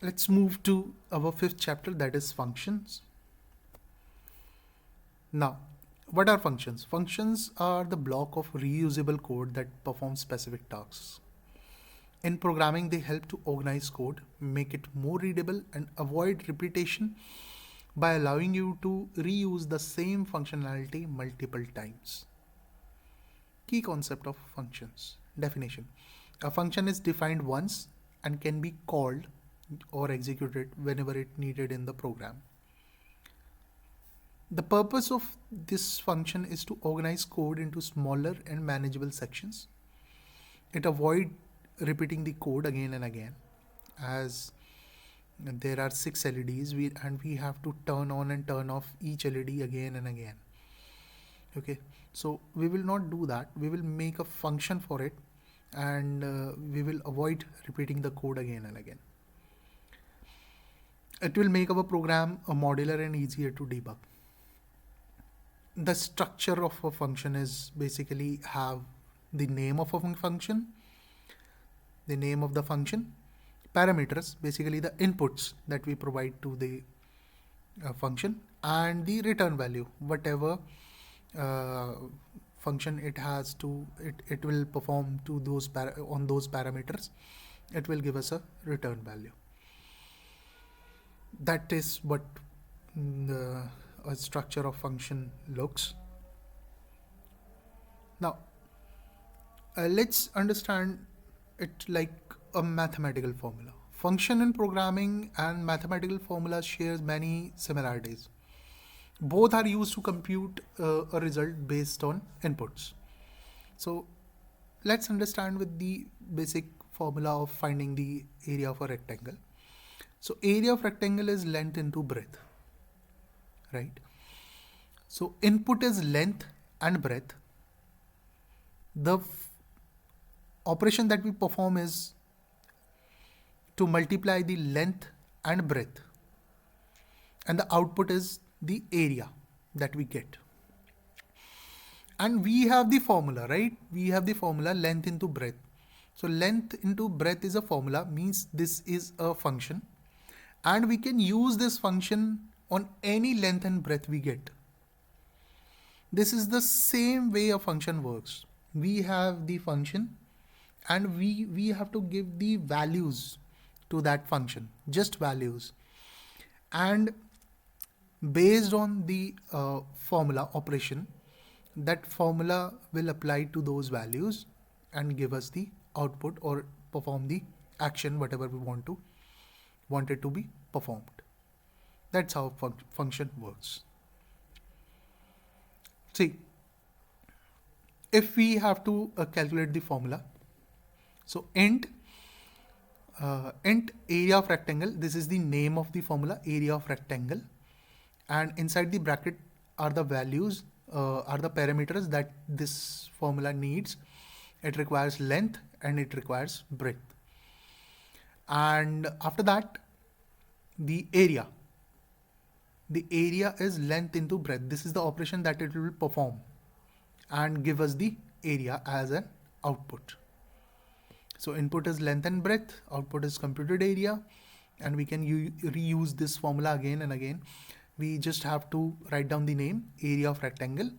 Let's move to our fifth chapter, that is functions. Now, what are functions? Functions are the block of reusable code that performs specific tasks. In programming, they help to organize code, make it more readable, and avoid repetition by allowing you to reuse the same functionality multiple times. Key concept of functions. Definition. A function is defined once and can be called or executed whenever it needed in the program. The purpose of this function is to organize code into smaller and manageable sections. It avoids repeating the code again and again, as there are 6 LEDs and we have to turn on and turn off each LED again and again. Okay, so we will not do that. We will make a function for it, and we will avoid repeating the code again and again. It will make our program a modular and easier to debug. The structure of a function is basically have the name of a function, the name of the function, parameters, basically the inputs that we provide to the function, and the return value, whatever function it has to, it will perform to those on those parameters, it will give us a return value. That is what the a structure of function looks. Now, let's understand it like a mathematical formula. Function in programming and mathematical formulas shares many similarities. Both are used to compute a result based on inputs. So let's understand with the basic formula of finding the area of a rectangle. So area of rectangle is length into breadth, right? So input is length and breadth. The operation that we perform is to multiply the length and breadth, and the output is the area that we get. And we have the formula, right? We have the formula length into breadth. So length into breadth is a formula, means this is a function, and we can use this function on any length and breadth we get. This is the same way a function works. We have the function and we have to give the values to that function, just values, and based on the formula operation, that formula will apply to those values and give us the output or perform the action whatever we want it to be performed. That's how function works. See, if we have to calculate the formula, so int area of rectangle, this is the name of the formula, area of rectangle, and inside the bracket are the values, are the parameters that this formula needs. It requires length and it requires breadth. And after that, the area is length into breadth. This is the operation that it will perform and give us the area as an output. So input is length and breadth, output is computed area, and we can reuse this formula again and again. We just have to write down the name, area of rectangle,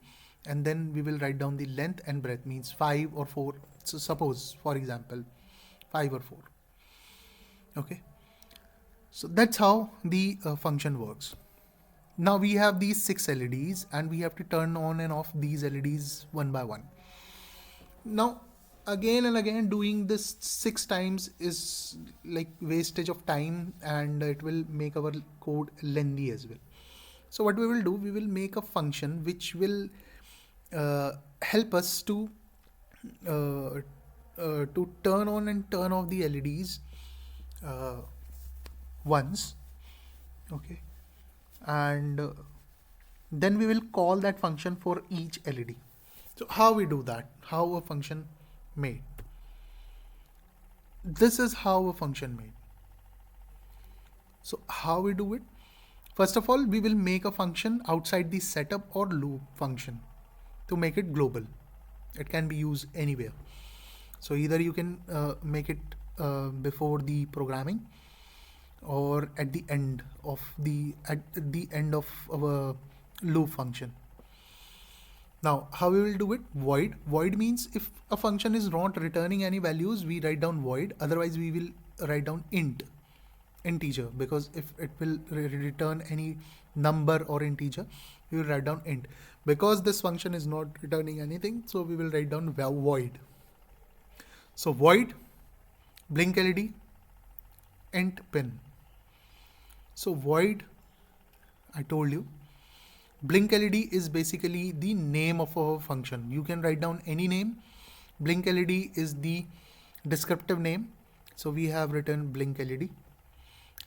and then we will write down the length and breadth, means 5 or 4. So suppose, for example, 5 or 4. Okay. So that's how the function works. Now we have these 6 LEDs and we have to turn on and off these LEDs one by one. Now again and again doing this 6 times is like wastage of time, and it will make our code lengthy as well. So what we will do, we will make a function which will help us to turn on and turn off the LEDs once. Okay. And then we will call that function for each LED. So how we do that? How a function made? This is how a function made. So how we do it? First of all, we will make a function outside the setup or loop function to make it global. It can be used anywhere. So either you can make it before the programming, or at the end of our loop function. Now, how we will do it? Void. Void means if a function is not returning any values, we write down void. Otherwise, we will write down integer, because if it will return any number or integer, we will write down int. Because this function is not returning anything, so we will write down void. So void, blink LED, int pin. So void, I told you, blink LED is basically the name of our function. You can write down any name. Blink LED is the descriptive name. So we have written blink LED.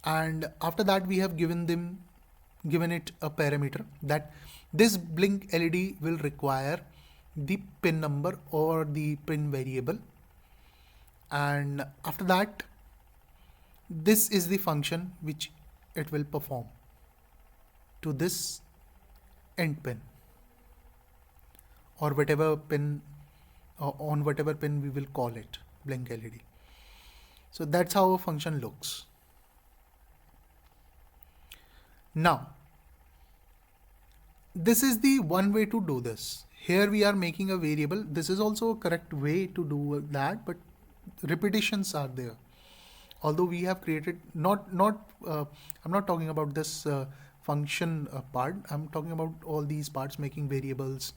And after that, we have given it a parameter that this blink LED will require the pin number or the pin variable. And after that, this is the function which it will perform to this end pin, or whatever pin, on whatever pin we will call it, blink LED. So that's how a function looks. Now, this is the one way to do this. Here we are making a variable. This is also a correct way to do that, but repetitions are there. Although we have created I'm not talking about this function part. I'm talking about all these parts, making variables,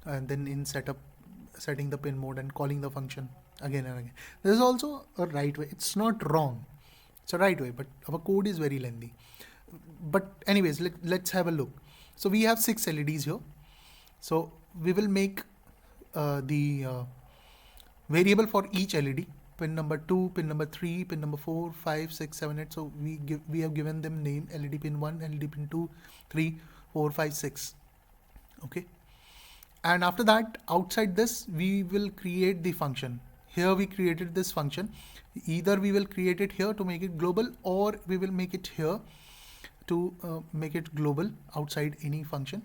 and then in setting the pin mode and calling the function again and again. There is also a right way. It's not wrong. It's a right way, but our code is very lengthy. But anyways, let's have a look. So we have 6 LEDs here. So we will make the variable for each LED. Pin number 2, pin number 3, pin number 4, 5, 6, 7, 8. So we have given them name: LED pin 1, LED pin 2, 3, 4, 5, 6. Okay. And after that, outside this, we will create the function. Here we created this function. Either we will create it here to make it global, or we will make it here to make it global outside any function.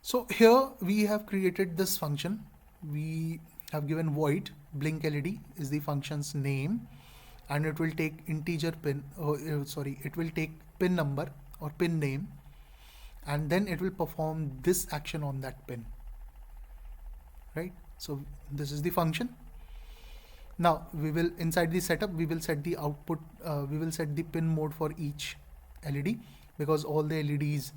So here we have created this function. We have given void blink LED is the function's name, and it will take integer pin, it will take pin number or pin name, and then it will perform this action on that pin, right? So this is the function. Now we will, inside the setup, we will set the output, we will set the pin mode for each LED, because all the LEDs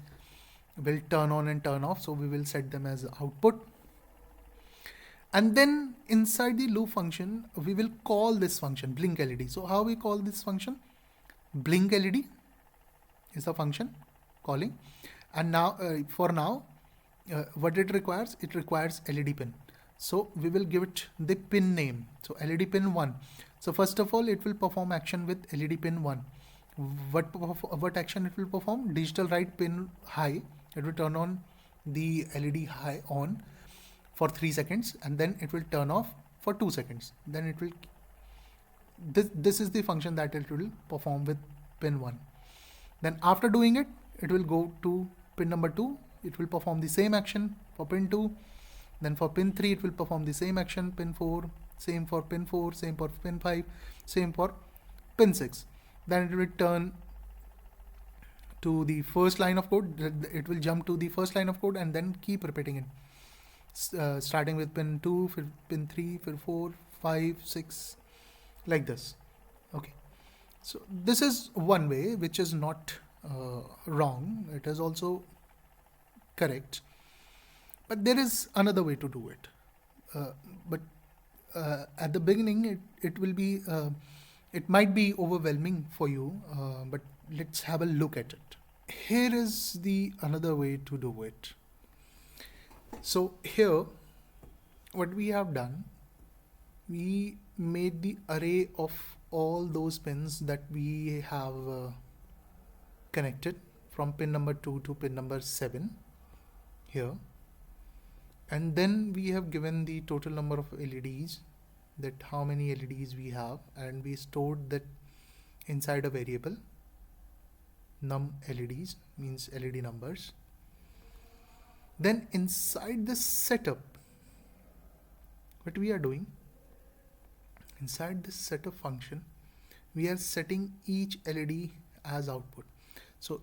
will turn on and turn off. So we will set them as output. And then inside the loop function, we will call this function blink LED. So how we call this function? Blink LED is the function calling. And now what it requires? It requires LED pin. So we will give it the pin name. So LED pin 1. So first of all, it will perform action with LED pin 1. What action it will perform? Digital write pin high. It will turn on the LED high on for 3 seconds, and then it will turn off for 2 seconds. Then it will, this is the function that it will perform with pin 1. Then after doing it, it will go to pin number 2. It will perform the same action for pin 2. Then for pin 3, it will perform the same action. Pin 4, same for pin 4, same for pin 5, same for pin 6. Then it will turn to the first line of code. It will jump to the first line of code and then keep repeating it. Starting with pin 2, pin 3, pin 4, 5, 6, like this. Okay. So this is one way, which is not wrong. It is also correct. But there is another way to do it. But at the beginning, it will be, it might be overwhelming for you, but let's have a look at it. Here is the another way to do it. So here, what we have done, we made the array of all those pins that we have connected from pin number 2 to pin number 7 here. And then we have given the total number of LEDs, that how many LEDs we have, and we stored that inside a variable. Num LEDs means LED numbers. Then inside this setup, what we are doing, inside this setup function, we are setting each LED as output. So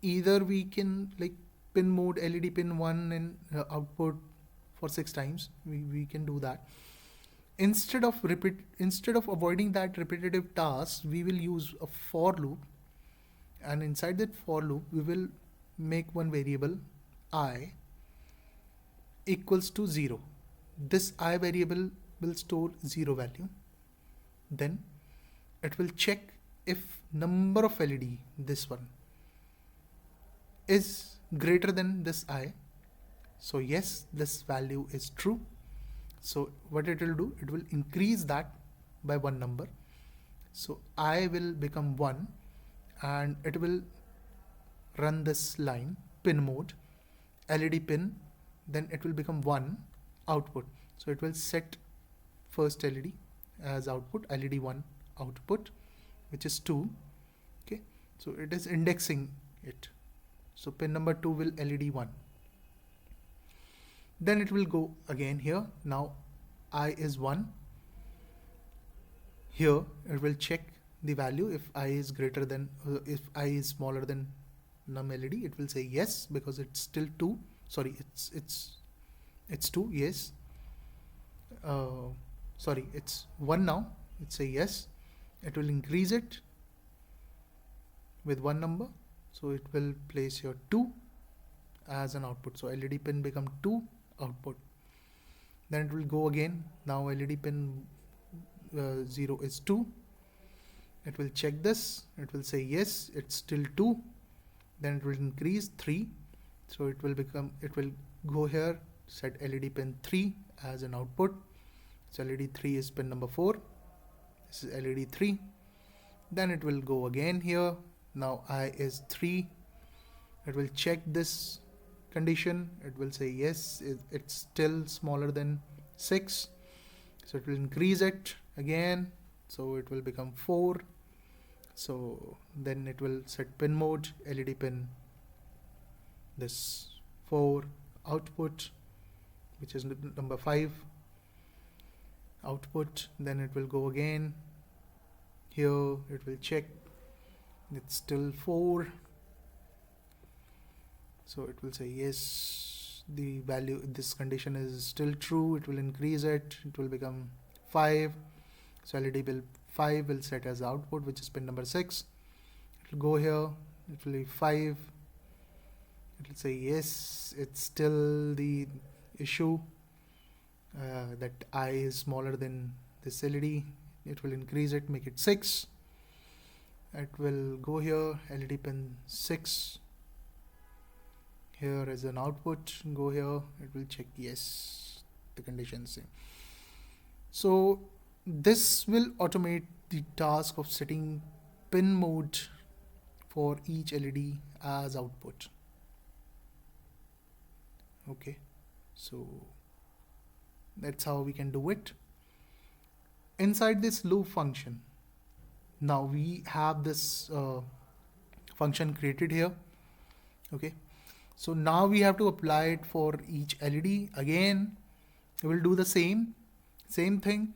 either we can like pin mode LED pin 1 and output for 6 times, we can do that. Instead of avoiding that repetitive task, we will use a for loop, and inside that for loop we will make one variable I equals to 0. This I variable will store 0 value. Then it will check if number of LED, this one, is greater than this I. So yes, this value is true. So what it will do, it will increase that by one number. So I will become 1, and it will run this line pin mode LED pin, then it will become 1 output. So it will set first LED as output, LED 1 output, which is 2. Okay, so it is indexing it. So pin number 2 will LED 1. Then it will go again here. Now I is 1. Here it will check the value. If I is greater than, if I is smaller than num LED, it will say yes, because it's still 2. Sorry, it's 2. Yes. Sorry, it's 1 now. It's a yes. It will increase it with one number. So it will place here 2 as an output. So LED pin become 2 output. Then it will go again. Now LED pin 0 is 2. It will check this. It will say yes, it's still 2. Then it will increase 3. So it will go here, set LED pin 3 as an output. So LED 3 is pin number 4. This is LED 3. Then it will go again here. Now I is 3. It will check this condition. It will say yes, it's still smaller than 6. So it will increase it again. So it will become 4. So then it will set pin mode LED pin this 4 output, which is number 5 output. Then it will go again here. It will check, it's still 4. So it will say yes, the value, this condition is still true. It will increase it. It will become 5. So LED 5 will set as output, which is pin number 6. It will go here. It will be 5. It will say yes, it's still the issue that I is smaller than this LED. It will increase it, make it 6. It will go here, LED pin 6. Here is an output. Go here. It will check yes, the condition same. So this will automate the task of setting pin mode for each LED as output. Okay, so that's how we can do it. Inside this loop function, now we have this function created here. Okay, so now we have to apply it for each LED. Again, we will do the same thing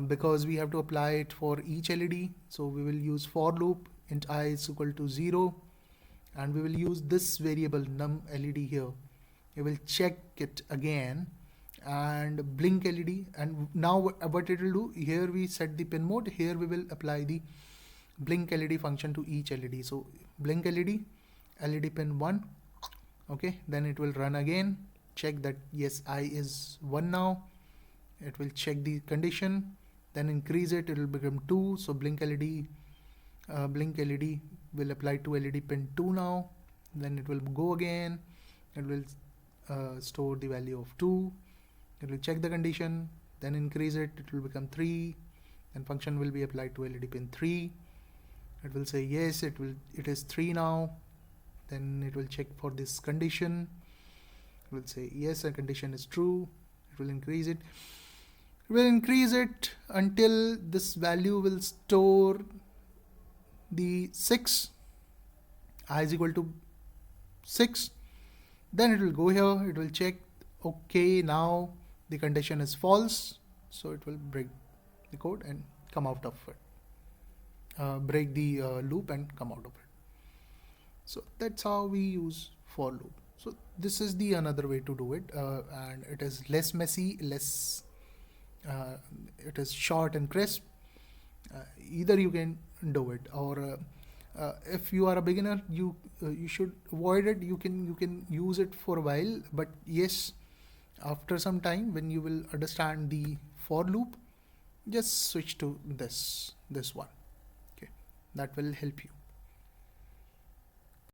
because we have to apply it for each LED. So we will use for loop int I is equal to 0, and we will use this variable num LED here. We will check it again and blink LED, and now what it will do, here we set the pin mode, here we will apply the blink LED function to each LED. So blink LED pin 1. Okay, then it will run again, check that yes, I is 1 now. It will check the condition, then increase it, it will become 2. So blink LED will apply to LED pin 2 now. Then it will go again, it will store the value of 2. It will check the condition, then increase it, it will become 3. Then function will be applied to LED pin 3. It will say yes, it is 3 now. Then it will check for this condition. It will say yes, a condition is true. It will increase it. It will increase it until this value will store the 6. I is equal to 6. Then it will go here. It will check. Okay, now the condition is false. So it will break the code and come out of it. break the loop and come out of it. So that's how we use for loop. So this is the another way to do it, and it is less messy, less it is short and crisp. Either you can do it, or if you are a beginner, you should avoid it. You can use it for a while, but yes, after some time when you will understand the for loop, just switch to this one. Okay, that will help you.